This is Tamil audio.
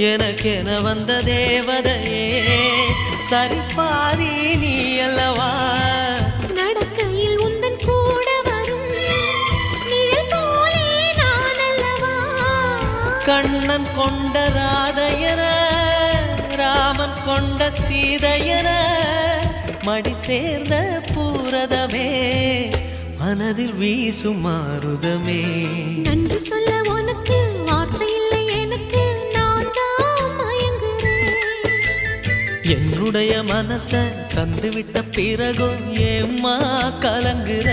எனக்கென வந்த தேவதையே சரிபாதி நீ அல்லவா நடக்கையில் உந்தன் கூட வரும் நிழல் போலே நான் அல்லவா கண்ணன் கொண்ட ராதையர ராமன் கொண்ட சீதையர மடி சேர்ந்த பூரதமே மனதில் வீசும் மாருதமே நன்றி சொல்ல உனக்கு வார்த்தை இல்லை எனக்கு நான் தான் மயங்குறேன் என்னுடைய மனச தந்துவிட்ட பிறகும் ஏம்மா கலங்குற